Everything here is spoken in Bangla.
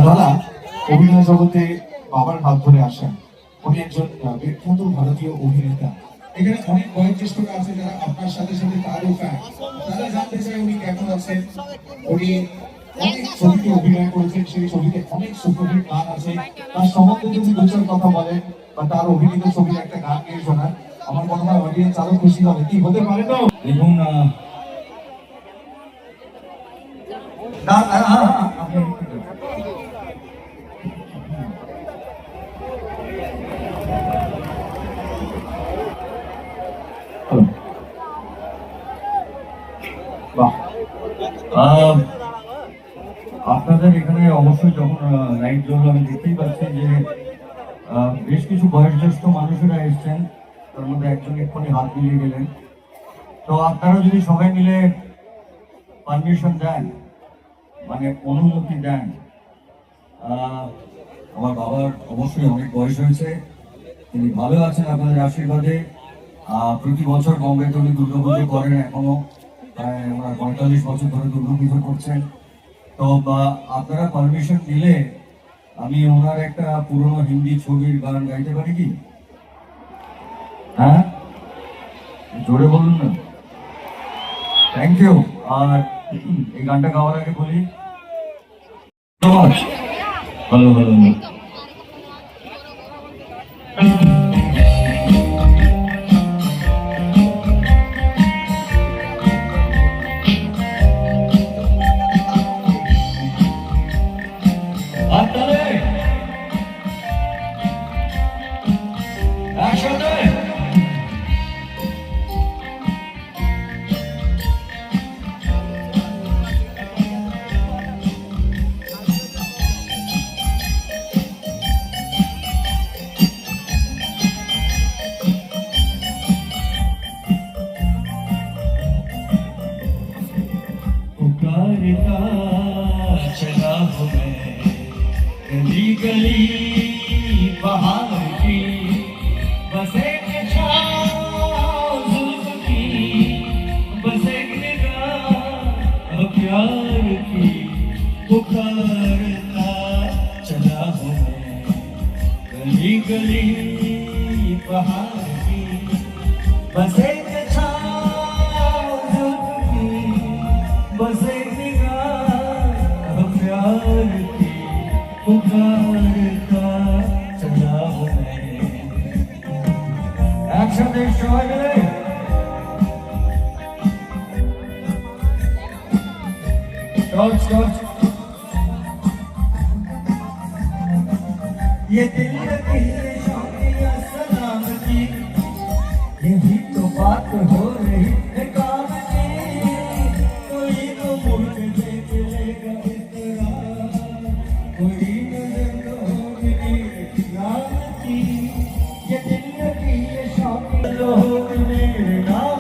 দাদা অভিনয় জগতে বাবার হাত ধরে আসেন। উনি একজন বিখ্যাত ভারতীয় অভিনেতা। এখানে অনেক বয়োজ্যেষ্ঠরা আছে যারা আপনার সাথে সাথে তারও ফ্যান। তারা জানতে চায় উনি কেমন আছেন। উনি অনেক ছবিতে অভিনয় করেছেন, সেই ছবিতে অনেক সুপারহিট গান আছে। তার সম্বন্ধে যদি দু চার কথা বলেন বা তার অভিনীত ছবির একটা গান নিয়ে শোনান, আমার মনে হয় অডিয়েন্স আরো খুশি হবে। কি হতে পারে না? দেখুন আপনাদের এখানে অবশ্যই যখন লাইট জ্বললো আমি দেখতেই পাচ্ছি যে বেশ কিছু বয়োজ্যেষ্ঠ মানুষেরা এসছেন, তার মধ্যে একজন এক্ষুনি হাত মিলিয়ে গেলেন। তো আপনারা যদি সবাই মিলে পারমিশন দেন, মানে অনুমতি দেন, আমার বাবার অবশ্যই অনেক বয়স হয়েছে, তিনি ভালো আছেন আপনাদের আশীর্বাদে। প্রতি বছর বম্বেতে উনি দুর্গাপুজো করেন, এখনো প্রায় আমরা 45 বছর ধরে দুর্গাপুজো করছেন। তো আপনারা পারমিশন দিলে আমি ওনার একটা পুরনো হিন্দি ছবির গান গাইতে পারি কি? হ্যাঁ, জোরে বলুন না। Thank you. আর এই গানটা গাওয়ার আগে বলি ভালো ভালো चला हूँ मैं गली गली पहाड़ की, बसे जुल्फ की, बसे निगाह प्यार की, पुकारता चला हूँ मैं गली गली पहाड़ की, बसे बसे निगाह प्यार की, पुकारता चला हूँ मैं। एक्शन देख सवाल ये दिल की शौकिया सलामती, यही तो बात हो रही है काम की। कोई तो मुझे देख लेगा इस तरह, कोई नजर तो होगी मेरे नाम की। ये दिल की ये शौकिया होगी मेरे नाम